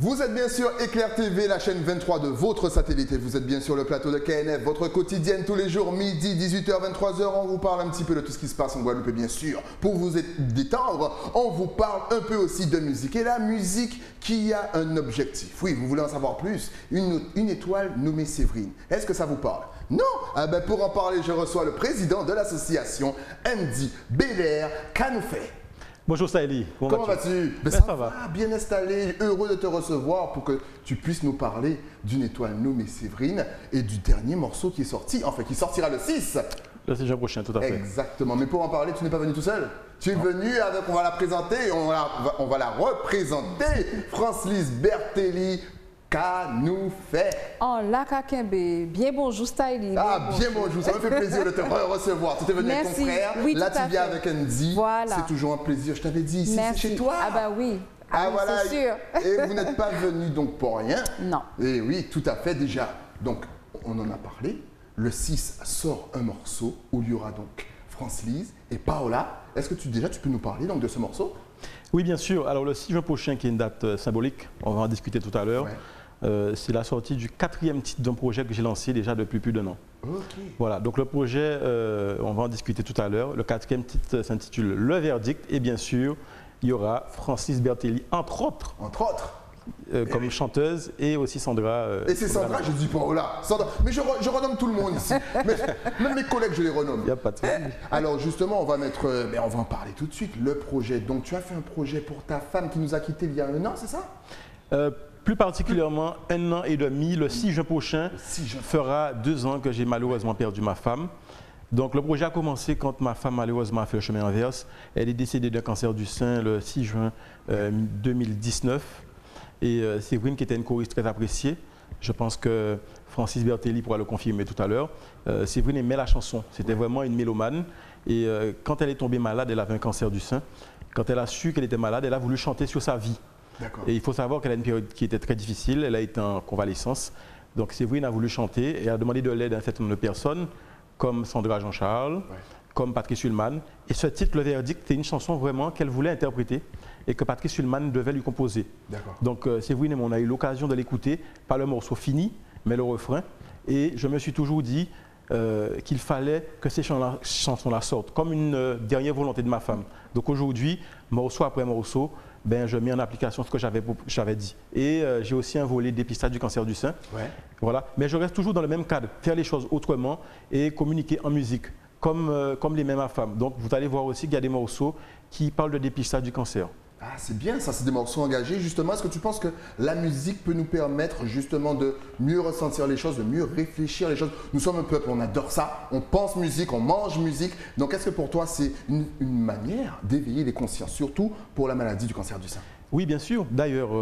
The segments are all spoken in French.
Vous êtes bien sûr Éclair TV, la chaîne 23 de votre satellite. Et vous êtes bien sur le plateau de KNF, votre quotidienne tous les jours, midi, 18h, 23h. On vous parle un petit peu de tout ce qui se passe en Guadeloupe, et bien sûr. Pour vous détendre, on vous parle un peu aussi de musique. Et la musique qui a un objectif. Oui, vous voulez en savoir plus? Une étoile nommée Séverine. Est-ce que ça vous parle? Non? Ah ben pour en parler, je reçois le président de l'association, Andy Belair Canoufet. Bonjour Saïli. Comment vas-tu? Ben ça va, bien installé, heureux de te recevoir pour que tu puisses nous parler d'une étoile nommée Séverine et du dernier morceau qui est sorti, enfin qui sortira le 6. Le 6 juin prochain, tout à fait. Exactement, mais pour en parler, tu n'es pas venu tout seul. Tu es venu avec, on va la présenter, on va la représenter, France-Lise Bertelli Canoufet. Oh, la Kakembe, bien bonjour Styli. Ah, bien bonjour, ça me fait plaisir de te recevoir. Tu es venu avec ton frère, oui, là tu viens avec Andy. Voilà. C'est toujours un plaisir, je t'avais dit, ici c'est chez toi. Ah bah oui, voilà. c'est sûr. Et vous n'êtes pas venu donc pour rien. Non. Et oui, tout à fait déjà. Donc, on en a parlé. Le 6 sort un morceau où il y aura donc France-Lise et Paola. Est-ce que tu peux nous parler donc de ce morceau? Oui, bien sûr. Alors le 6 juin prochain, qui est une date symbolique, on va en discuter tout à l'heure. Ouais. C'est la sortie du 4e titre d'un projet que j'ai lancé déjà depuis plus d'1 an. Okay. Voilà, donc le projet, on va en discuter tout à l'heure. Le 4e titre s'intitule Le Verdict et bien sûr, il y aura France-Lise Bertelli, entre autres. Entre autres. Comme chanteuse et aussi Sandra. Et c'est Sandra, je dis pas, oh là, Sandra. Mais je renomme tout le monde ici. Même mes collègues, je les renomme. Il n'y a pas de souci. Alors justement, on va en parler tout de suite. Le projet. Donc tu as fait un projet pour ta femme qui nous a quittés il y a 1 an, c'est ça? Plus particulièrement 1 an et demi. Le 6 juin prochain fera 2 ans que j'ai malheureusement perdu ma femme. Donc le projet a commencé quand ma femme malheureusement a fait le chemin inverse. Elle est décédée d'un cancer du sein le 6 juin 2019. Et Séverine, qui était une choriste très appréciée, je pense que Francis Bertelli pourra le confirmer tout à l'heure. Séverine aimait la chanson, c'était vraiment une mélomane. Et quand elle est tombée malade, elle avait un cancer du sein. Quand elle a su qu'elle était malade, elle a voulu chanter sur sa vie. Et il faut savoir qu'elle a une période qui était très difficile, elle a été en convalescence. Donc Séverine a voulu chanter et a demandé de l'aide à un certain nombre de personnes, comme Sandra Jean-Charles, comme Patrice Ullman. Et ce titre, Le Verdict, c'est une chanson vraiment qu'elle voulait interpréter et que Patrice Ullman devait lui composer. Donc Séverine et moi, on a eu l'occasion de l'écouter, pas le morceau fini, mais le refrain. Et je me suis toujours dit qu'il fallait que ces chansons-là sortent, comme une dernière volonté de ma femme. Donc aujourd'hui, morceau après morceau, je mets en application ce que j'avais dit. Et j'ai aussi un volet dépistage du cancer du sein. Voilà. Mais je reste toujours dans le même cadre, faire les choses autrement et communiquer en musique, comme les mêmes ma femme. Donc vous allez voir aussi qu'il y a des morceaux qui parlent de dépistage du cancer. Ah, c'est bien ça, c'est des morceaux engagés. Justement, est-ce que tu penses que la musique peut nous permettre justement de mieux ressentir les choses, de mieux réfléchir les choses? Nous sommes un peuple, on adore ça, on pense musique, on mange musique. Donc est-ce que pour toi, c'est une manière d'éveiller les consciences, surtout pour la maladie du cancer du sein? Oui, bien sûr. D'ailleurs,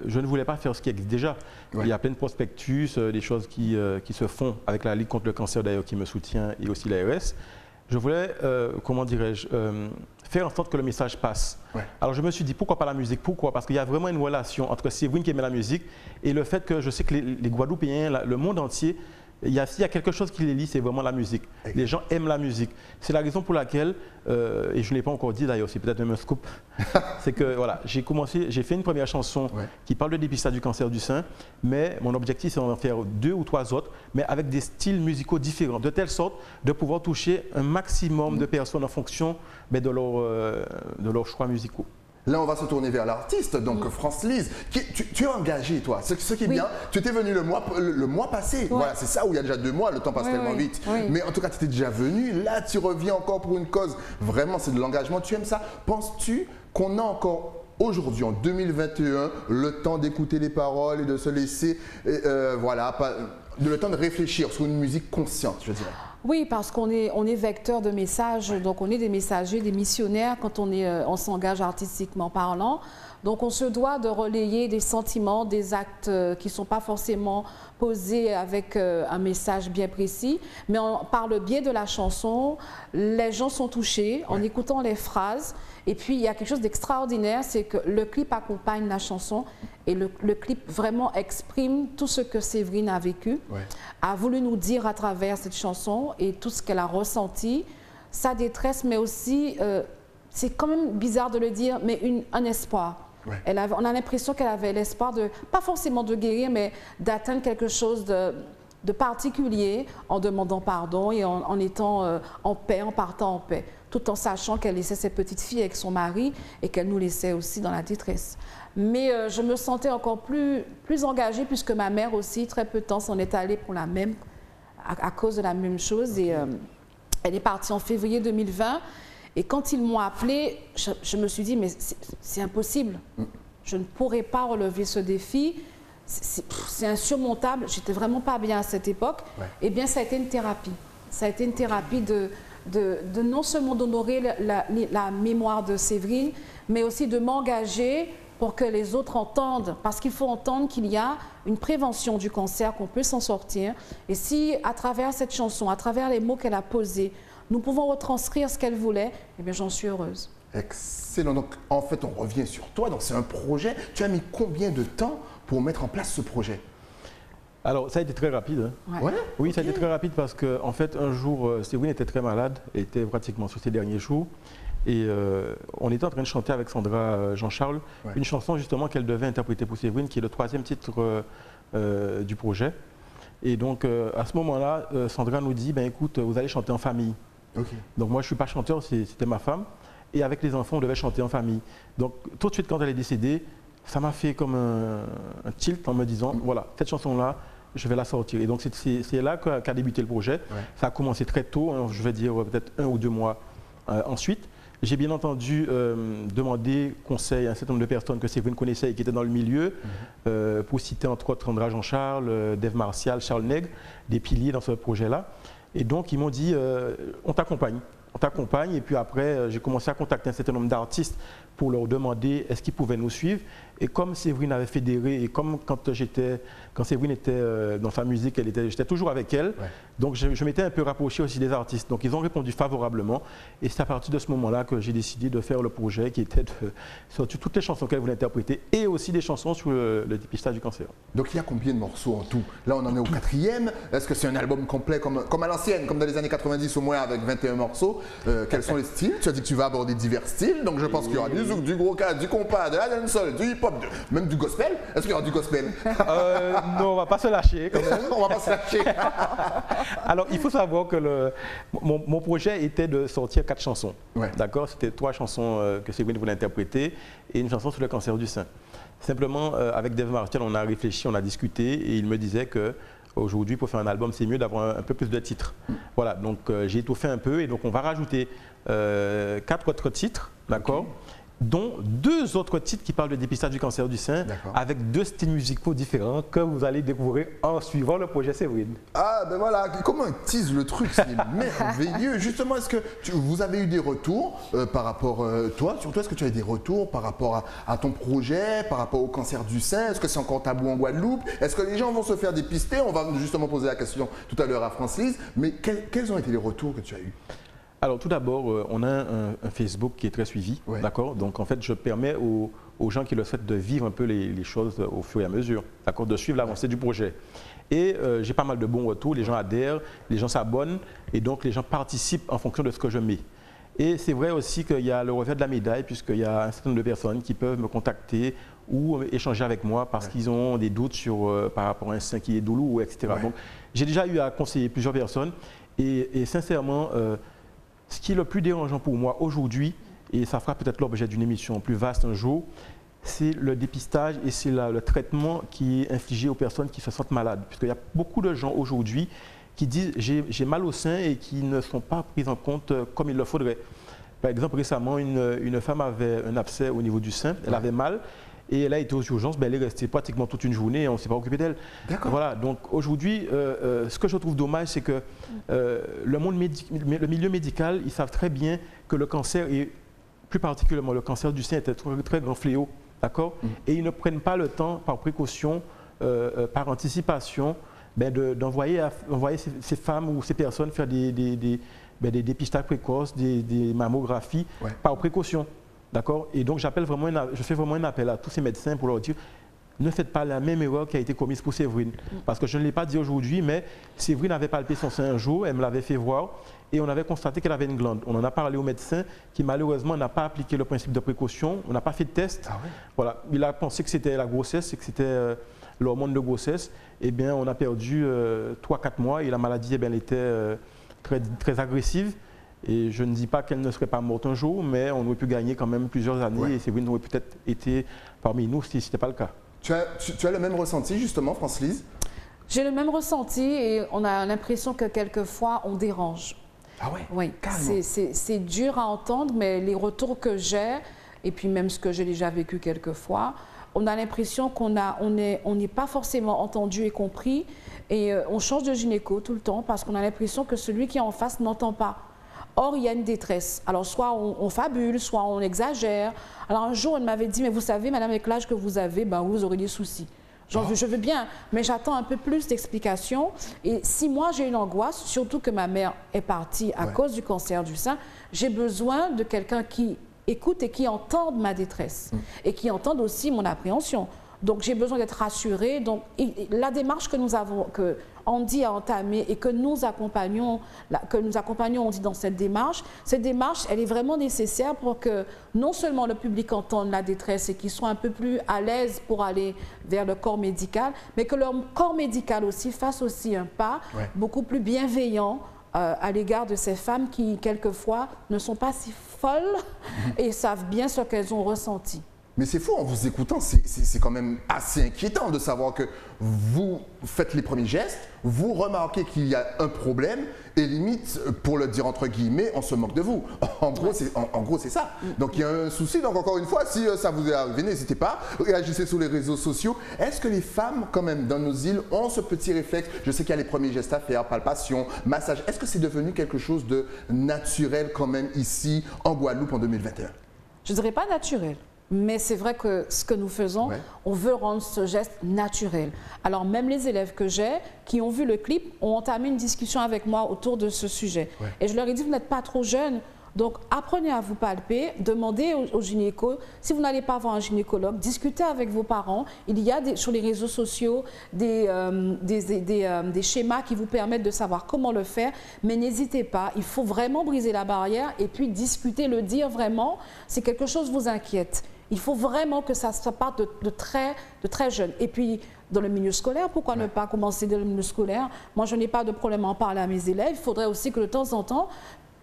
je ne voulais pas faire ce qui existe déjà. Il y a plein de prospectus, des choses qui se font avec la Ligue contre le cancer d'ailleurs qui me soutient et aussi l'ARS. Je voulais, comment dirais-je, faire en sorte que le message passe. Alors je me suis dit, pourquoi pas la musique? Pourquoi? Parce qu'il y a vraiment une relation entre Séverine qui aimait la musique et le fait que je sais que les Guadeloupéens, le monde entier, s'il y a quelque chose qui les lie, c'est vraiment la musique. Les gens aiment la musique. C'est la raison pour laquelle, et je ne l'ai pas encore dit d'ailleurs, c'est peut-être même un scoop, c'est que voilà, j'ai fait une première chanson qui parle de dépistage du cancer du sein, mais mon objectif c'est d'en faire 2 ou 3 autres, mais avec des styles musicaux différents, de telle sorte de pouvoir toucher un maximum de personnes en fonction de leurs choix musicaux. Là, on va se tourner vers l'artiste, donc France-Lise. Tu es engagée, toi. Ce qui est bien, tu étais venue le mois passé. Voilà, c'est ça où il y a déjà 2 mois, le temps passe tellement vite. Mais en tout cas, tu étais déjà venue. Là, tu reviens encore pour une cause. Vraiment, c'est de l'engagement. Tu aimes ça. Penses-tu qu'on a encore aujourd'hui, en 2021, le temps d'écouter les paroles et de se laisser, le temps de réfléchir sur une musique consciente, je dirais? Oui, parce qu'on est vecteur de messages, donc on est des messagers, des missionnaires quand on s'engage artistiquement parlant. Donc on se doit de relayer des sentiments, des actes qui ne sont pas forcément posés avec un message bien précis, mais par le biais de la chanson, les gens sont touchés en écoutant les phrases. Et puis il y a quelque chose d'extraordinaire, c'est que le clip accompagne la chanson et le clip vraiment exprime tout ce que Séverine a vécu, a voulu nous dire à travers cette chanson et tout ce qu'elle a ressenti, sa détresse, mais aussi, c'est quand même bizarre de le dire, mais un espoir. Ouais. On a l'impression qu'elle avait l'espoir de, pas forcément de guérir, mais d'atteindre quelque chose de particulier en demandant pardon et en étant en paix, en partant en paix, tout en sachant qu'elle laissait ses petites filles avec son mari et qu'elle nous laissait aussi dans la détresse. Mais je me sentais encore plus engagée puisque ma mère aussi, très peu de temps, s'en est allée pour à cause de la même chose. Et elle est partie en février 2020. Et quand ils m'ont appelée, je me suis dit, mais c'est impossible. Je ne pourrais pas relever ce défi. C'est insurmontable. J'étais vraiment pas bien à cette époque. Ouais. Eh bien, ça a été une thérapie. Ça a été une thérapie de non seulement d'honorer la mémoire de Séverine, mais aussi de m'engager pour que les autres entendent. Parce qu'il faut entendre qu'il y a une prévention du cancer, qu'on peut s'en sortir. Et si, à travers cette chanson, à travers les mots qu'elle a posés, nous pouvons retranscrire ce qu'elle voulait, eh bien, j'en suis heureuse. Excellent. Donc, en fait, on revient sur toi. Donc, c'est un projet. Tu as mis combien de temps pour mettre en place ce projet? Alors, ça a été très rapide. Hein. Ouais. Ouais. Oui, ça a été très rapide parce qu'en fait, un jour, Séverine était très malade, elle était pratiquement sur ses derniers jours. Et on était en train de chanter avec Sandra Jean-Charles une chanson justement qu'elle devait interpréter pour Séverine, qui est le 3e titre du projet. Et donc, à ce moment-là, Sandra nous dit, ben, écoute, vous allez chanter en famille. Okay. Donc moi, je ne suis pas chanteur, c'était ma femme. Et avec les enfants, on devait chanter en famille. Donc tout de suite, quand elle est décédée, ça m'a fait comme un tilt en me disant, voilà, cette chanson-là, je vais la sortir. Et donc c'est là qu'a débuté le projet. Ouais. Ça a commencé très tôt, hein, je vais dire peut-être 1 ou 2 mois ensuite. J'ai bien entendu demander conseil à un certain nombre de personnes que Séverine connaissait et qui étaient dans le milieu, pour citer entre autres Sandra Jean-Charles, Dave Martial, Charles Nègre, des piliers dans ce projet-là. Et donc ils m'ont dit, on t'accompagne. On t'accompagne et puis après, j'ai commencé à contacter un certain nombre d'artistes pour leur demander est-ce qu'ils pouvaient nous suivre. Et comme Séverine avait fédéré et comme quand Séverine était dans sa musique, j'étais toujours avec elle, donc je m'étais un peu rapproché aussi des artistes. Donc ils ont répondu favorablement et c'est à partir de ce moment-là que j'ai décidé de faire le projet qui était de sortir toutes les chansons qu'elle voulait interpréter et aussi des chansons sur le dépistage du cancer. Donc il y a combien de morceaux en tout? Là on en est au 4e. Est-ce que c'est un album complet comme à l'ancienne, comme dans les années 90 au moins avec 21 morceaux? Quels sont les styles? Tu as dit que tu vas aborder divers styles, donc je pense qu'il y aura du zouk, du gros cas, du compas, de la dancehall, du hip-hop, même du gospel. Est-ce qu'il y aura du gospel? Non, on va pas se lâcher quand même. On va pas se lâcher. Alors, il faut savoir que mon projet était de sortir 4 chansons. Ouais. D'accord? C'était 3 chansons que Séverine voulait interpréter et une chanson sur le cancer du sein. Simplement, avec Dave Martial, on a réfléchi, on a discuté et il me disait que aujourd'hui, pour faire un album, c'est mieux d'avoir un peu plus de titres. Voilà, donc j'ai étoffé un peu et donc on va rajouter 4 autres titres, d'accord, dont 2 autres titres qui parlent de dépistage du cancer du sein, avec 2 styles musicaux différents que vous allez découvrir en suivant le projet Séverine. Ah ben voilà, comment on tease le truc, c'est merveilleux. Justement, est-ce que vous avez eu des retours par rapport, toi, surtout, est-ce que tu as eu des retours par rapport à ton projet, par rapport au cancer du sein? Est-ce que c'est encore tabou en Guadeloupe? Est-ce que les gens vont se faire dépister? On va justement poser la question tout à l'heure à France-Lise, mais quels ont été les retours que tu as eus? Alors tout d'abord, on a un Facebook qui est très suivi, d'accord. Donc en fait, je permets aux gens qui le souhaitent de vivre un peu les choses au fur et à mesure, d'accord, de suivre l'avancée du projet. Et j'ai pas mal de bons retours, les gens adhèrent, les gens s'abonnent et donc les gens participent en fonction de ce que je mets. Et c'est vrai aussi qu'il y a le revers de la médaille puisqu'il y a un certain nombre de personnes qui peuvent me contacter ou échanger avec moi parce qu'ils ont des doutes par rapport à un sein qui est douloureux, etc. Donc j'ai déjà eu à conseiller plusieurs personnes et sincèrement, ce qui est le plus dérangeant pour moi aujourd'hui, et ça fera peut-être l'objet d'une émission plus vaste un jour, c'est le dépistage et c'est le traitement qui est infligé aux personnes qui se sentent malades. Puisqu'il y a beaucoup de gens aujourd'hui qui disent j'ai mal au sein et qui ne sont pas pris en compte comme il le faudrait. Par exemple, récemment, une femme avait un abcès au niveau du sein, elle avait mal. Et elle a été aux urgences, elle est restée pratiquement toute une journée et on ne s'est pas occupé d'elle. Voilà, donc aujourd'hui, ce que je trouve dommage, c'est que le milieu médical, ils savent très bien que le cancer, et plus particulièrement le cancer du sein, est un très, très grand fléau, d'accord. Et ils ne prennent pas le temps, par précaution, par anticipation, d'envoyer ces femmes ou ces personnes faire des dépistages précoces, des mammographies, par précaution. D'accord. Et donc je fais vraiment un appel à tous ces médecins pour leur dire ne faites pas la même erreur qui a été commise pour Séverine. Parce que je ne l'ai pas dit aujourd'hui, mais Séverine avait palpé son sein un jour, elle me l'avait fait voir, et on avait constaté qu'elle avait une glande. On en a parlé au médecin qui malheureusement n'a pas appliqué le principe de précaution, on n'a pas fait de test. Ah ouais. Voilà. Il a pensé que c'était la grossesse, que c'était l'hormone de grossesse. Eh bien, on a perdu 3-4 mois et la maladie, eh bien, elle était très agressive. Et je ne dis pas qu'elle ne serait pas morte un jour, mais on aurait pu gagner quand même plusieurs années et Séverine aurait peut-être été parmi nous si ce n'était pas le cas. Tu as le même ressenti justement, France-Lise? J'ai le même ressenti et on a l'impression que quelquefois on dérange. Ah ouais? Oui, Carrément. c'est dur à entendre, mais les retours que j'ai, et puis même ce que j'ai déjà vécu quelquefois, on a l'impression qu'on n'est pas forcément entendu et compris, et on change de gynéco tout le temps parce qu'on a l'impression que celui qui est en face n'entend pas. Or, il y a une détresse. Alors, soit on fabule, soit on exagère. Alors, un jour, elle m'avait dit, mais vous savez, madame, avec l'âge que vous avez, ben, vous aurez des soucis. Genre, je veux bien, mais j'attends un peu plus d'explications. Et si moi, j'ai une angoisse, surtout que ma mère est partie à cause du cancer du sein, j'ai besoin de quelqu'un qui écoute et qui entende ma détresse. Et qui entende aussi mon appréhension. Donc, j'ai besoin d'être rassurée. Donc, la démarche que nous avons, que Andy a entamée et que nous accompagnons Andy dans cette démarche, elle est vraiment nécessaire pour que non seulement le public entende la détresse et qu'il soit un peu plus à l'aise pour aller vers le corps médical, mais que leur corps médical aussi fasse aussi un pas beaucoup plus bienveillant à l'égard de ces femmes qui, quelquefois, ne sont pas si folles et savent bien ce qu'elles ont ressenti. Mais c'est fou, en vous écoutant, c'est quand même assez inquiétant de savoir que vous faites les premiers gestes, vous remarquez qu'il y a un problème et limite, pour le dire entre guillemets, on se moque de vous. En gros, c'est ça. Donc il y a un souci. Donc encore une fois, si ça vous est arrivé, n'hésitez pas, réagissez sur les réseaux sociaux. Est-ce que les femmes, quand même, dans nos îles, ont ce petit réflexe? Je sais qu'il y a les premiers gestes à faire, palpation, massage. Est-ce que c'est devenu quelque chose de naturel quand même ici, en Guadeloupe, en 2021? Je ne dirais pas naturel. Mais c'est vrai que ce que nous faisons, on veut rendre ce geste naturel. Alors même les élèves que j'ai, qui ont vu le clip, ont entamé une discussion avec moi autour de ce sujet. Et je leur ai dit, vous n'êtes pas trop jeunes, donc apprenez à vous palper, demandez au gynéco. Si vous n'allez pas voir un gynécologue, discutez avec vos parents. Il y a sur les réseaux sociaux des schémas qui vous permettent de savoir comment le faire, mais n'hésitez pas, il faut vraiment briser la barrière et puis discuter, le dire vraiment, si quelque chose vous inquiète. Il faut vraiment que ça parte de très jeune. Et puis, dans le milieu scolaire, pourquoi ne pas commencer dans le milieu scolaire? Moi, je n'ai pas de problème à en parler à mes élèves. Il faudrait aussi que de temps en temps,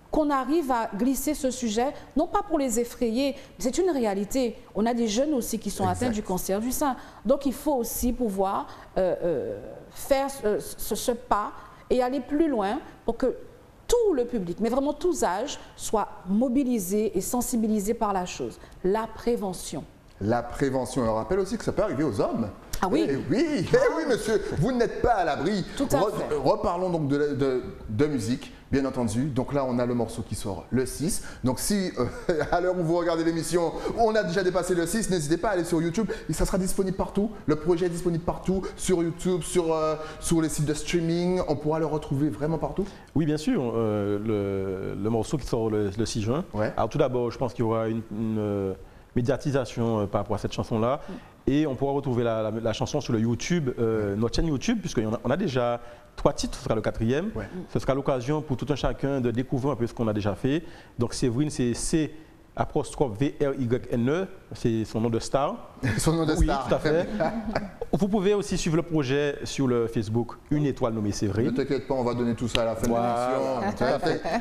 qu'on arrive à glisser ce sujet, non pas pour les effrayer, mais c'est une réalité. On a des jeunes aussi qui sont atteints du cancer du sein. Donc, il faut aussi pouvoir faire ce pas et aller plus loin pour que tout le public, mais vraiment tous âges, soit mobilisé et sensibilisé par la chose. La prévention. La prévention. On rappelle aussi que ça peut arriver aux hommes. Ah oui? Oui, monsieur, vous n'êtes pas à l'abri. Tout à fait. Reparlons donc de musique, bien entendu. Donc là, on a le morceau qui sort le 6. Donc si, à l'heure où vous regardez l'émission, on a déjà dépassé le 6, n'hésitez pas à aller sur YouTube. Et ça sera disponible partout. Le projet est disponible partout, sur YouTube, sur les sites de streaming. On pourra le retrouver vraiment partout? Oui, bien sûr. Le morceau qui sort le 6 juin. Alors tout d'abord, je pense qu'il y aura une médiatisation par rapport à cette chanson-là. Et on pourra retrouver la chanson sur le YouTube, notre chaîne YouTube, puisqu'on a déjà 3 titres, ce sera le 4e. Ce sera l'occasion pour tout un chacun de découvrir un peu ce qu'on a déjà fait. Donc Séverine, c'est C''VRYNE, c'est son nom de star. Son nom de star. Oui, tout à fait. Vous pouvez aussi suivre le projet sur le Facebook, Une étoile nommée Séverine. Ne t'inquiète pas, on va donner tout ça à la fin de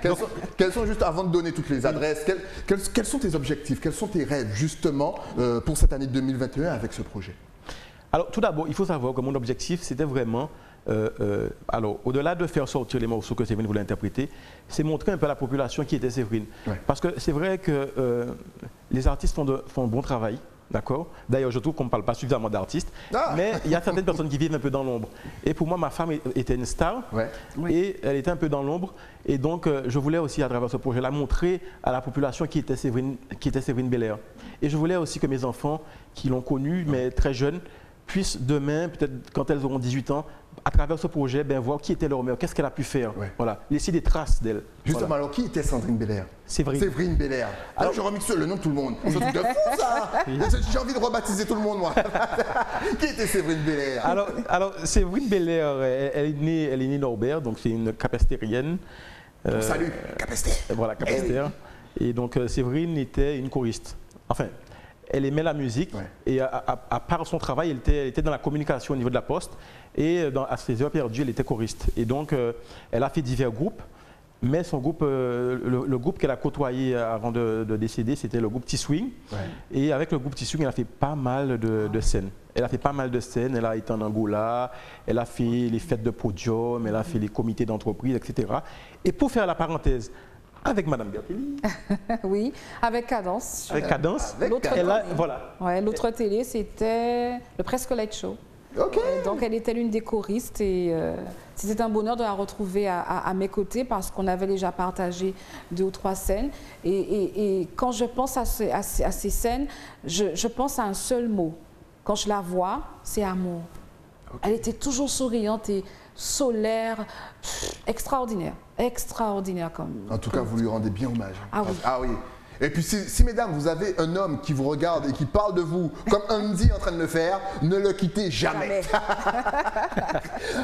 l'émission. Quels sont, juste avant de donner toutes les adresses, quels sont tes objectifs, quels sont tes rêves justement pour cette année 2021 avec ce projet? Alors tout d'abord, il faut savoir que mon objectif, c'était vraiment, alors au-delà de faire sortir les morceaux que Séverine voulait interpréter, c'est montrer un peu à la population qui était Séverine. Parce que c'est vrai que les artistes font un bon travail. D'accord. D'ailleurs, je trouve qu'on ne parle pas suffisamment d'artistes, mais il y a certaines personnes qui vivent un peu dans l'ombre. Et pour moi, ma femme était une star, et elle était un peu dans l'ombre. Et donc, je voulais aussi, à travers ce projet-là, montrer à la population qui était Séverine Belair. Et je voulais aussi que mes enfants, qui l'ont connue, mais très jeunes, puissent demain, peut-être quand elles auront 18 ans, à travers ce projet, voir qui était leur mère, qu'est-ce qu'elle a pu faire. Ouais. Voilà, laisser des traces d'elle. Justement, Voilà. alors qui était Sandrine Belair? Séverine. Séverine Belair. Alors, je remixe le nom de tout le monde. C'est un truc de fou, ça. J'ai envie de rebaptiser tout le monde, moi. Qui était Séverine Belair? Alors Séverine Belair, elle est née Norbert, donc c'est une capestérienne. Salut, Capester. Voilà, capestère. Et donc Séverine était une choriste. Enfin, elle aimait la musique et à part son travail, elle était dans la communication au niveau de la poste et à ses heures perdues, elle était choriste. Et donc, elle a fait divers groupes, mais son groupe, le groupe qu'elle a côtoyé avant de décéder, c'était le groupe T-Swing. Ouais. Et avec le groupe T-Swing, elle a fait pas mal de scènes. Elle a fait pas mal de scènes, elle a été en Angola, elle a fait les fêtes de podium, elle a fait les comités d'entreprise, etc. Et pour faire la parenthèse, avec Madame Bertelli. Oui, avec Cadence. Avec Cadence. Voilà. Ouais, l'autre télé, c'était le Presque Late Show. Okay. Donc, elle était l'une des choristes et c'était un bonheur de la retrouver à mes côtés parce qu'on avait déjà partagé 2 ou 3 scènes. Et quand je pense à ces scènes, je pense à un seul mot. Quand je la vois, c'est amour. Okay. Elle était toujours souriante et solaire, extraordinaire. Extraordinaire comme... En tout cas, vous lui rendez bien hommage. Ah oui. Ah oui. Et puis, si mesdames, vous avez un homme qui vous regarde et qui parle de vous, comme Andy est en train de le faire, ne le quittez jamais.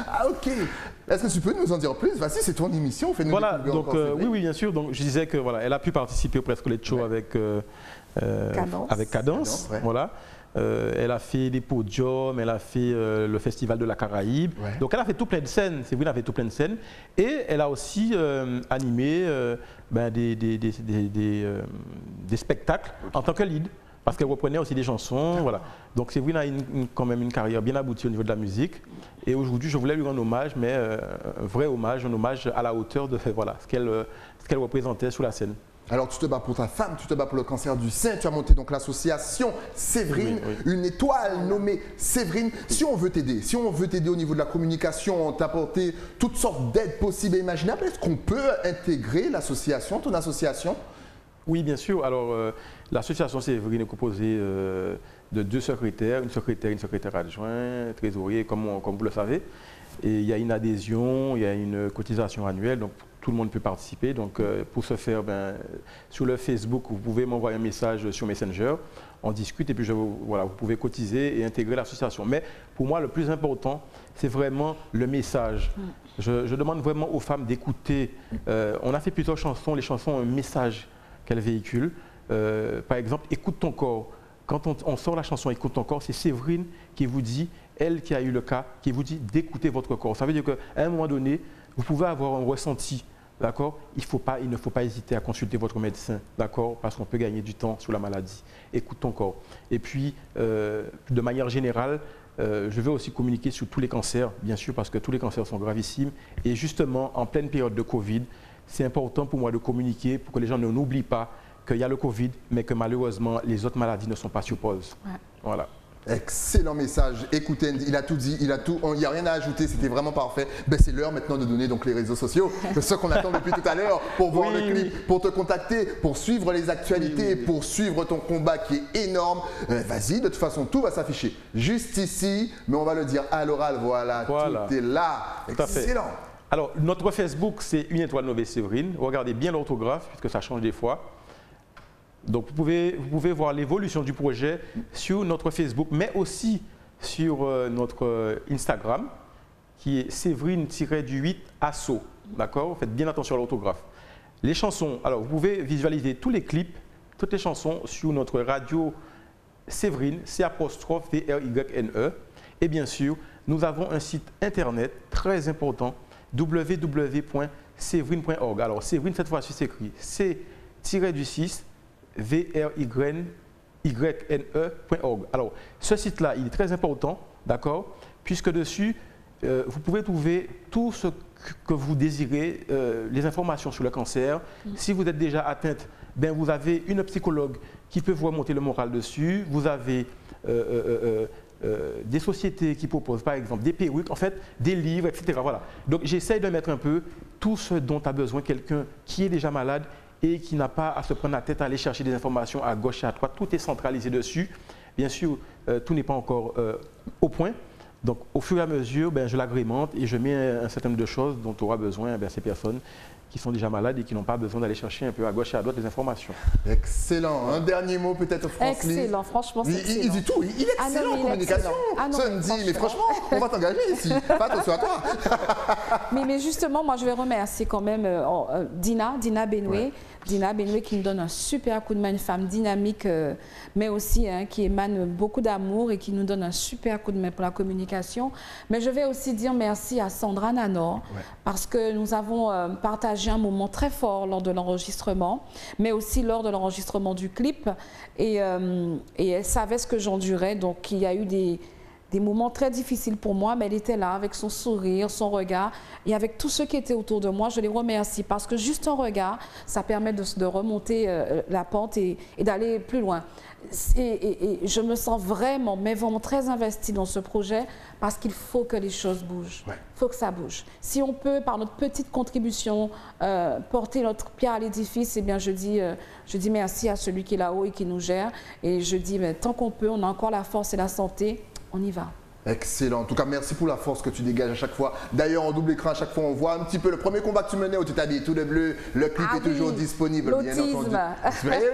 Ah, ok. Est-ce que tu peux nous en dire plus? Vas-y, c'est ton émission. Fais-nous découvrir donc, oui, bien sûr. Donc, je disais que voilà, elle a pu participer au Presque Late Show avec Cadence. Voilà. Elle a fait des podiums, elle a fait le Festival de la Caraïbe. Ouais. Donc elle a fait tout plein de scènes, c'est vrai, elle a fait tout plein de scènes. Et elle a aussi animé des spectacles en tant que lead, parce qu'elle reprenait aussi des chansons. Voilà. Donc c'est vrai, elle a quand même une carrière bien aboutie au niveau de la musique. Et aujourd'hui, je voulais lui rendre hommage, mais un vrai hommage, un hommage à la hauteur de voilà, ce qu'elle représentait sur la scène. Alors tu te bats pour ta femme, tu te bats pour le cancer du sein, tu as monté donc l'association Séverine, une étoile nommée Séverine. Si on veut t'aider au niveau de la communication, t'apporter toutes sortes d'aides possibles et imaginables, est-ce qu'on peut intégrer l'association, ton association? Oui, bien sûr. Alors l'association Séverine est composée de 2 secrétaires, une secrétaire adjoint, trésorier, comme vous le savez. Et il y a une adhésion, il y a une cotisation annuelle, donc tout le monde peut participer. Donc pour ce faire, sur le Facebook, vous pouvez m'envoyer un message sur Messenger, on discute et puis voilà, vous pouvez cotiser et intégrer l'association. Mais pour moi, le plus important, c'est vraiment le message. Je demande vraiment aux femmes d'écouter. On a fait plusieurs chansons, les chansons ont un message qu'elles véhiculent. Par exemple, Écoute ton corps. Quand on sort la chanson Écoute ton corps, c'est Séverine qui vous dit, elle qui a eu le cas, qui vous dit d'écouter votre corps. Ça veut dire qu'à un moment donné, vous pouvez avoir un ressenti, d'accord? Il ne faut pas hésiter à consulter votre médecin, d'accord? Parce qu'on peut gagner du temps sur la maladie. Écoute ton corps. Et puis, de manière générale, je veux aussi communiquer sur tous les cancers, bien sûr, parce que tous les cancers sont gravissimes. Et justement, en pleine période de Covid, c'est important pour moi de communiquer pour que les gens ne n'oublient pas qu'il y a le Covid, mais que malheureusement, les autres maladies ne sont pas sur pause. Ouais. Voilà. Excellent message. Écoutez, il a tout dit, il n'y a rien à ajouter, c'était vraiment parfait. C'est l'heure maintenant de donner donc les réseaux sociaux, ce qu'on attend depuis tout à l'heure, pour voir le clip, pour te contacter, pour suivre les actualités, pour suivre ton combat qui est énorme. Vas-y, de toute façon, tout va s'afficher juste ici, mais on va le dire à l'oral, voilà, tout est là. Excellent. Alors, notre Facebook, c'est Une Étoile Nommée Séverine. Regardez bien l'orthographe, puisque ça change des fois. Donc, vous pouvez voir l'évolution du projet sur notre Facebook, mais aussi sur notre Instagram, qui est Séverine-8 Asso. D'accord? Faites bien attention à l'orthographe. Les chansons, alors vous pouvez visualiser tous les clips, toutes les chansons sur notre radio Séverine, C''VRYNE. Et bien sûr, nous avons un site internet très important, www.séverine.org. Alors, Séverine, cette fois-ci, s'écrit C-6 VRYNE.org. Alors, ce site-là, il est très important, d'accord, puisque dessus, vous pouvez trouver tout ce que vous désirez, les informations sur le cancer. Si vous êtes déjà atteinte, vous avez une psychologue qui peut vous remonter le moral dessus. Vous avez des sociétés qui proposent, par exemple, des perruques, en fait, des livres, etc. Voilà. Donc, j'essaye de mettre un peu tout ce dont a besoin quelqu'un qui est déjà malade et qui n'a pas à se prendre la tête à aller chercher des informations à gauche et à droite. Tout est centralisé dessus. bien sûr, tout n'est pas encore au point. Donc, au fur et à mesure, je l'agrémente et je mets un certain nombre de choses dont aura besoin ces personnes qui sont déjà malades et qui n'ont pas besoin d'aller chercher un peu à gauche et à droite des informations. Excellent. Un dernier mot peut-être, Francis. Excellent, franchement, c'est excellent. Il dit tout. Il est excellent en communication. Mais franchement, on va t'engager ici. Fais attention à toi. mais justement, moi, je vais remercier quand même Dina Benoué. Ouais. Dina Benoué qui nous donne un super coup de main, une femme dynamique, mais aussi qui émane beaucoup d'amour et qui nous donne un super coup de main pour la communication. Mais je vais aussi dire merci à Sandra Nanor, parce que nous avons partagé un moment très fort lors de l'enregistrement, mais aussi lors de l'enregistrement du clip. Et elle savait ce que j'endurais, donc il y a eu des moments très difficiles pour moi, mais elle était là avec son sourire, son regard et avec tous ceux qui étaient autour de moi. Je les remercie parce que juste un regard, ça permet de remonter la pente et d'aller plus loin. Et je me sens vraiment, mais vraiment très investie dans ce projet parce qu'il faut que les choses bougent. Il faut que ça bouge. Si on peut, par notre petite contribution, porter notre pierre à l'édifice, eh bien je dis merci à celui qui est là-haut et qui nous gère. Et je dis, mais tant qu'on peut, on a encore la force et la santé, on y va. Excellent. En tout cas, merci pour la force que tu dégages à chaque fois. D'ailleurs, en double écran, à chaque fois, on voit un petit peu le premier combat que tu menais où tu t'habilles tout de bleu. Le clip est toujours disponible, bien entendu.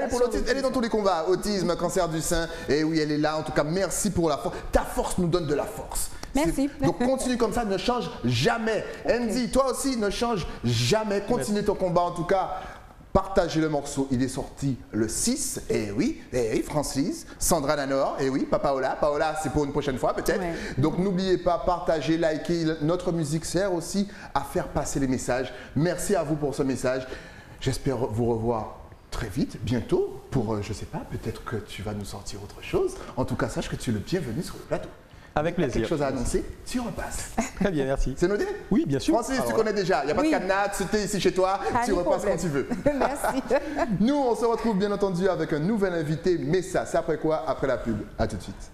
Pour l'autisme, elle est dans tous les combats. Autisme, cancer du sein. Et oui, elle est là. En tout cas, merci pour la force. Ta force nous donne de la force. Merci. Donc, continue comme ça, ne change jamais. Andy, toi aussi, ne change jamais. Continue ton combat, en tout cas. Partagez le morceau, il est sorti le 6, et oui, Francis, Sandra Nanor, et oui, Paola, c'est pour une prochaine fois peut-être. Ouais. Donc n'oubliez pas, partagez, likez, notre musique sert aussi à faire passer les messages. Merci à vous pour ce message, j'espère vous revoir très vite, bientôt, pour, je sais pas, peut-être que tu vas nous sortir autre chose. En tout cas, sache que tu es le bienvenu sur le plateau. Avec plaisir. Quelque chose à annoncer, tu repasses. Très bien, merci. C'est noté? Oui, bien sûr. Francis, tu connais déjà, il n'y a pas de cadenas, tu es ici chez toi, tu repasses quand tu veux. Merci. Nous, on se retrouve bien entendu avec un nouvel invité, mais ça, c'est après quoi? Après la pub. À tout de suite.